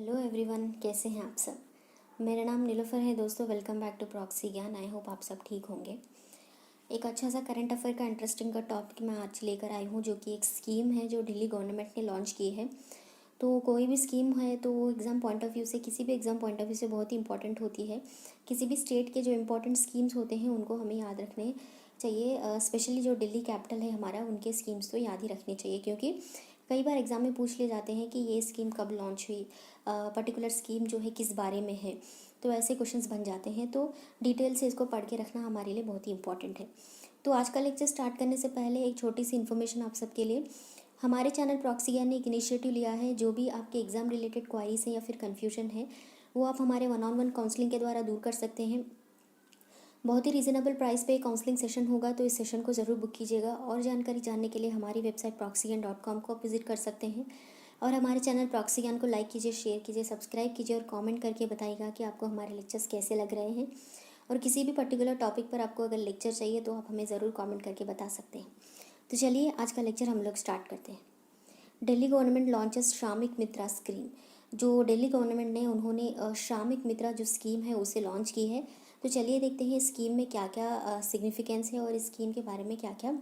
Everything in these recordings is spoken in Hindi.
हेलो एवरीवन, कैसे हैं आप सब। मेरा नाम नीलोफर है दोस्तों। वेलकम बैक टू प्रॉक्सी ज्ञान। आई होप आप सब ठीक होंगे। एक अच्छा सा करंट अफेयर का इंटरेस्टिंग का टॉपिक मैं आज लेकर आई हूँ, जो कि एक स्कीम है जो दिल्ली गवर्नमेंट ने लॉन्च की है। तो कोई भी स्कीम है तो वो एग्ज़ाम पॉइंट ऑफ व्यू से, किसी भी एग्ज़ाम पॉइंट ऑफ व्यू से बहुत ही इंपॉर्टेंट होती है। किसी भी स्टेट के जो इंपॉर्टेंट स्कीम्स होते हैं उनको हमें याद रखने चाहिए। स्पेशली जो दिल्ली कैपिटल है हमारा, उनके स्कीम्स तो याद ही रखने चाहिए, क्योंकि कई बार एग्ज़ाम में पूछ लिए जाते हैं कि ये स्कीम कब लॉन्च हुई, पर्टिकुलर स्कीम जो है किस बारे में है। तो ऐसे क्वेश्चंस बन जाते हैं, तो डिटेल से इसको पढ़ के रखना हमारे लिए बहुत ही इंपॉर्टेंट है। तो आज का लेक्चर स्टार्ट करने से पहले एक छोटी सी इन्फॉर्मेशन आप सबके लिए। हमारे चैनल प्रॉक्सी ज्ञान ने एक इनिशिएटिव लिया है। जो भी आपके एग्ज़ाम रिलेटेड क्वारीज हैं या फिर कन्फ्यूजन है, वो आप हमारे 1-on-1 काउंसलिंग के द्वारा दूर कर सकते हैं। बहुत ही रीज़नेबल प्राइस पे काउंसलिंग सेशन होगा, तो इस सेशन को ज़रूर बुक कीजिएगा। और जानकारी जानने के लिए हमारी वेबसाइट proxygan.com को आप विजिट कर सकते हैं। और हमारे चैनल प्रॉक्सी ज्ञान को लाइक कीजिए, शेयर कीजिए, सब्सक्राइब कीजिए और कमेंट करके बताइएगा कि आपको हमारे लेक्चर्स कैसे लग रहे हैं। और किसी भी पर्टिकुलर टॉपिक पर आपको अगर लेक्चर चाहिए तो आप हमें ज़रूर कमेंट करके बता सकते हैं। तो चलिए आज का लेक्चर हम लोग स्टार्ट करते हैं। दिल्ली गवर्नमेंट लॉन्चेस श्रमिक मित्रा स्कीम। जो दिल्ली गवर्नमेंट ने उन्होंने श्रमिक मित्रा जो स्कीम है उसे लॉन्च की है। तो चलिए देखते हैं इस स्कीम में क्या क्या सिग्निफिकेंस है और इस स्कीम के बारे में क्या क्या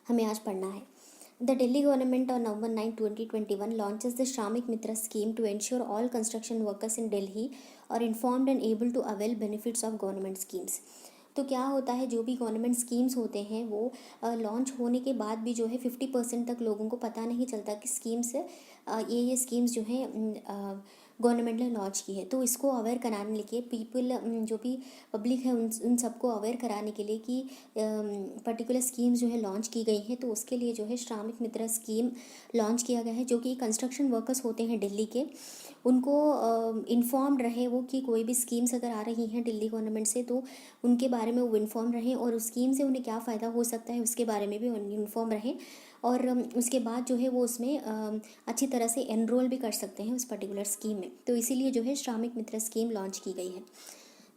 हमें आज पढ़ना है। The Delhi government on November 9, 2021 launches the Shramik Mitra scheme to ensure all construction workers in Delhi are informed and able to avail benefits of government schemes। तो क्या होता है, जो भी गवर्नमेंट स्कीम्स होते हैं वो लॉन्च होने के बाद भी जो है 50% तक लोगों को पता नहीं चलता कि स्कीम्स ये स्कीम्स जो हैं गवर्नमेंट ने लॉन्च की है। तो इसको अवेयर कराने के लिए पीपल, जो भी पब्लिक है, उन सबको अवेयर कराने के लिए कि पर्टिकुलर स्कीम्स जो है लॉन्च की गई हैं। तो उसके लिए जो है श्रमिक मित्र स्कीम लॉन्च किया गया है, जो कि कंस्ट्रक्शन वर्कर्स होते हैं दिल्ली के, उनको इन्फॉर्म्ड रहे वो कि कोई भी स्कीम्स अगर आ रही हैं दिल्ली गवर्नमेंट से तो उनके बारे में वो इन्फॉर्म रहें, और उस स्कीम से उन्हें क्या फ़ायदा हो सकता है उसके बारे में भी इन्फॉर्म रहें। और उसके बाद जो है वो उसमें अच्छी तरह से एनरोल भी कर सकते हैं उस पर्टिकुलर स्कीम में। तो इसीलिए जो है श्रमिक मित्र स्कीम लॉन्च की गई है।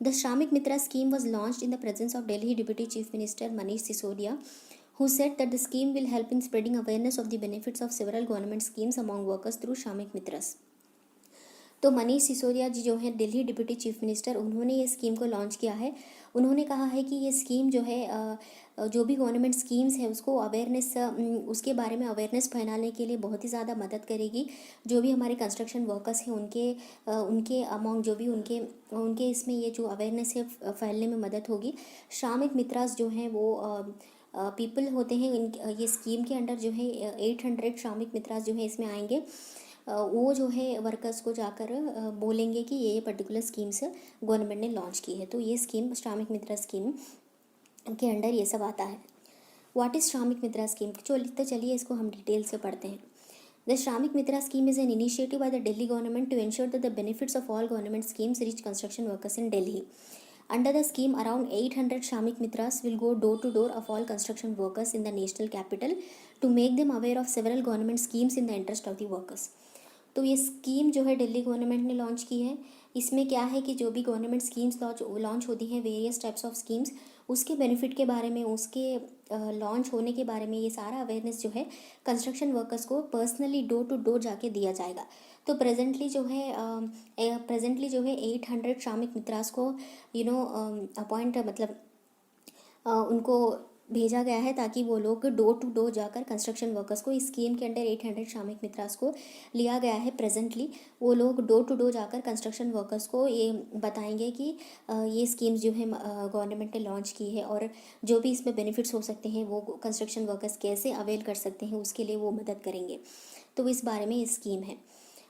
The Shramik Mitra scheme was launched in the presence of Delhi Deputy Chief Minister Manish Sisodia, who said that the scheme will help in spreading awareness of the benefits of several government schemes among workers through Shramik Mitras। तो मनीष सिसोदिया जी जो है दिल्ली डिप्यूटी चीफ मिनिस्टर, उन्होंने ये स्कीम को लॉन्च किया है। उन्होंने कहा है कि ये स्कीम जो है जो भी गवर्नमेंट स्कीम्स है उसको अवेयरनेस, उसके बारे में अवेयरनेस फैलाने के लिए बहुत ही ज़्यादा मदद करेगी। जो भी हमारे कंस्ट्रक्शन वर्कर्स हैं उनके अमॉन्ग जो भी उनके उनके इसमें ये जो अवेयरनेस है फैलने में मदद होगी। श्रमिक मित्रास जो हैं वो पीपल होते हैं। ये स्कीम के अंडर जो है 800 श्रमिक मित्रास जो है इसमें आएंगे। वो जो है वर्कर्स को जाकर बोलेंगे कि ये पर्टिकुलर स्कीम्स गवर्नमेंट ने लॉन्च की है। तो ये स्कीम श्रमिक मित्रा स्कीम के अंडर ये सब आता है। व्हाट इज़ श्रमिक मित्रा स्कीम? तो चलिए इसको हम डिटेल से पढ़ते हैं। The Shramik Mitra scheme is an initiative by the Delhi government to ensure that the benefits of all government schemes reach construction workers in Delhi. Under the scheme, around 800 Shramik Mitras will go door to door of all construction workers in the national capital to make them aware of several government schemes in the interest of the workers। तो ये स्कीम जो है दिल्ली गवर्नमेंट ने लॉन्च की है। इसमें क्या है कि जो भी गवर्नमेंट स्कीम्स लॉन्च होती हैं, वेरियस टाइप्स ऑफ स्कीम्स, उसके बेनिफिट के बारे में, उसके लॉन्च होने के बारे में ये सारा अवेयरनेस जो है कंस्ट्रक्शन वर्कर्स को पर्सनली डोर टू डोर जाके दिया जाएगा। तो प्रेजेंटली जो है 800 श्रमिक मित्रास को अपॉइंट मतलब उनको भेजा गया है ताकि वो लोग डोर टू डोर जाकर कंस्ट्रक्शन वर्कर्स को, इस स्कीम के अंडर 800 श्रमिक मित्रास को लिया गया है। प्रेजेंटली वो लोग डोर टू डोर जाकर कंस्ट्रक्शन वर्कर्स को ये बताएंगे कि ये स्कीम्स जो है गवर्नमेंट ने लॉन्च की है, और जो भी इसमें बेनिफिट्स हो सकते हैं वो कंस्ट्रक्शन वर्कर्स कैसे अवेल कर सकते हैं उसके लिए वो मदद करेंगे। तो इस बारे में ये स्कीम है।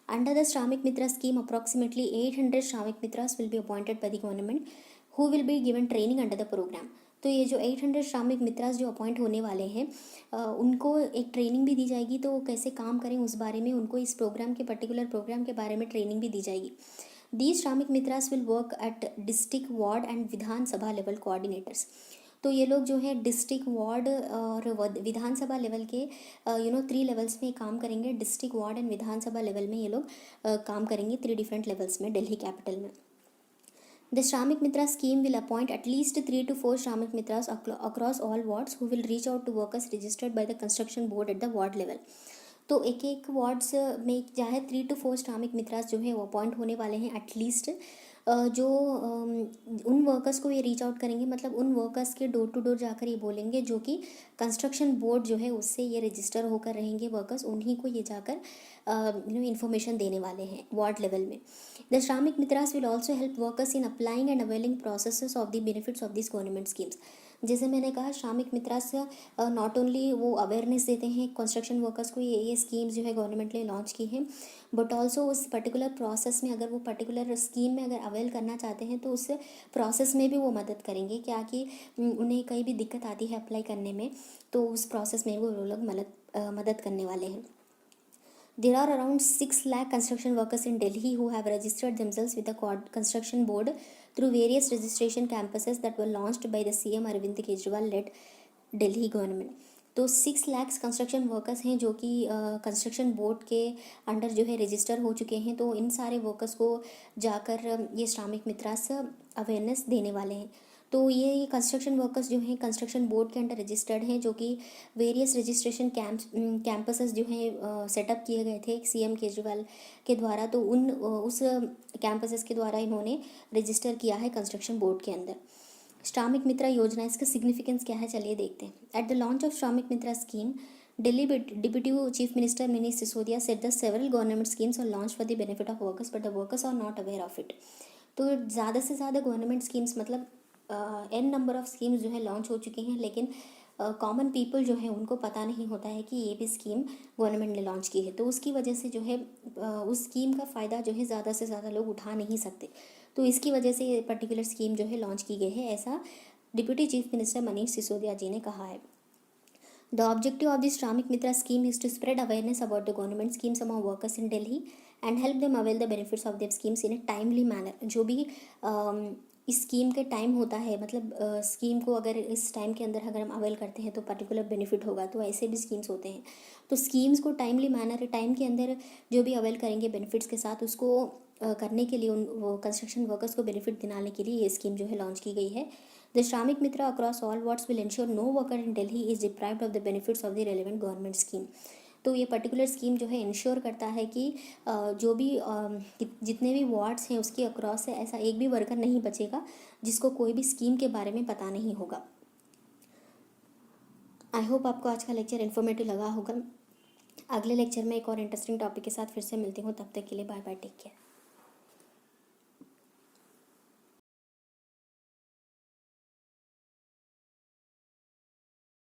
Under the Shramik Mitra scheme, approximately 800 Shramik Mitras will be appointed by the government, who will be given training under the program। तो ये जो 800 श्रमिक मित्रास जो अपॉइंट होने वाले हैं उनको एक ट्रेनिंग भी दी जाएगी। तो वो कैसे काम करें उस बारे में उनको इस पर्टिकुलर प्रोग्राम के बारे में ट्रेनिंग भी दी जाएगी। These Shramik Mitras will work at district, ward and Vidhansabha level coordinators. तो ये लोग जो है डिस्ट्रिक्ट, वार्ड और विधानसभा लेवल के 3 लेवल्स में काम करेंगे। District, ward and Vidhansabha level में ये लोग काम करेंगे 3 डिफरेंट लेवल्स में दिल्ली कैपिटल में। The Shramik Mitra scheme will appoint at least 3 to 4 Shramik Mitras across all wards who will reach out to workers registered by the construction board at the ward level। तो एक एक वार्ड्स में चाहे 3 to 4 श्रमिक मित्रास जो है वो अपॉइंट होने वाले हैं एटलीस्ट। जो उन वर्कर्स को ये रीच आउट करेंगे, मतलब उन वर्कर्स के डोर टू डोर जाकर ये बोलेंगे जो कि कंस्ट्रक्शन बोर्ड जो है उससे ये रजिस्टर होकर रहेंगे वर्कर्स, उन्हीं को ये जाकर इन्फॉर्मेशन देने वाले हैं वार्ड लेवल में। The Shramik Mitras will also help workers in applying and availing processes of the benefits of this government schemes. जैसे मैंने कहा, श्रमिक मित्रास नॉट ओनली वो अवेयरनेस देते हैं कंस्ट्रक्शन वर्कर्स को, ये स्कीम्स जो है गवर्नमेंट ने लॉन्च की है, बट ऑल्सो उस पर्टिकुलर प्रोसेस में अगर वो पर्टिकुलर स्कीम में अगर अवेल करना चाहते हैं तो उस प्रोसेस में भी वो मदद करेंगे, क्या कि उन्हें कहीं भी दिक्कत आती है अप्लाई करने में तो उस प्रोसेस में वो लोग मदद करने वाले हैं। There are around 6 lakh construction workers in Delhi who have registered themselves with the construction board through various registration campuses that were launched by the CM Arvind Kejriwal led Delhi government। तो 6 lakhs कंस्ट्रक्शन वर्कर्स हैं जो कि कंस्ट्रक्शन बोर्ड के अंडर जो है रजिस्टर हो चुके हैं। तो इन सारे वर्कर्स को जाकर ये श्रमिक मित्रास अवेयरनेस देने वाले हैं। तो ये कंस्ट्रक्शन वर्कर्स जो हैं कंस्ट्रक्शन बोर्ड के अंडर रजिस्टर्ड हैं, जो कि वेरियस रजिस्ट्रेशन कैंपसेस जो हैं सेटअप किए गए थे CM केजरीवाल के द्वारा। तो उस कैंपसेस के द्वारा इन्होंने रजिस्टर किया है कंस्ट्रक्शन बोर्ड के अंदर। श्रमिक मित्रा योजना, इसका सिग्निफिकेंस क्या है चलिए देखते हैं। At the launch of Shramik Mitra scheme, Delhi deputy chief minister Manish Sisodia said the several government schemes are launch for the benefit of workers but the workers are not aware of it. तो ज़्यादा से ज़्यादा गवर्नमेंट स्कीम्स, मतलब n नंबर ऑफ स्कीम्स जो है लॉन्च हो चुकी हैं, लेकिन कॉमन पीपल जो है उनको पता नहीं होता है कि ये भी स्कीम गवर्नमेंट ने लॉन्च की है। तो उसकी वजह से जो है उस स्कीम का फ़ायदा जो है ज़्यादा से ज़्यादा लोग उठा नहीं सकते। तो इसकी वजह से ये पर्टिकुलर स्कीम जो है लॉन्च की गई है, ऐसा deputy chief minister Manish Sisodia ji ने कहा है। The objective of this Shramik Mitra scheme is to spread awareness about the government schemes among workers in Delhi and help them avail the benefits of their schemes in a timely manner। जो भी इस स्कीम के टाइम होता है, मतलब स्कीम को अगर इस टाइम के अंदर अगर हम अवेल करते हैं तो पर्टिकुलर बेनिफिट होगा, तो ऐसे भी स्कीम्स होते हैं। तो स्कीम्स को टाइमली मैनर, टाइम के अंदर जो भी अवेल करेंगे बेनिफिट्स के साथ, उसको करने के लिए उन कंस्ट्रक्शन वर्कर्स को बेनिफिट दिलाने के लिए ये स्कीम जो है लॉन्च की गई है। The Shramik Mitra across all wards will ensure no worker in Delhi is deprived of the benefits of the relevant government scheme. तो ये पर्टिकुलर स्कीम जो है इंश्योर करता है कि जो भी जितने भी वार्ड्स हैं उसके अक्रॉस से ऐसा एक भी वर्कर नहीं बचेगा जिसको कोई भी स्कीम के बारे में पता नहीं होगा। आई होप आपको आज का लेक्चर इन्फॉर्मेटिव लगा होगा। अगले लेक्चर में एक और इंटरेस्टिंग टॉपिक के साथ फिर से मिलती हूँ, तब तक के लिए बाय बाय, टेक केयर।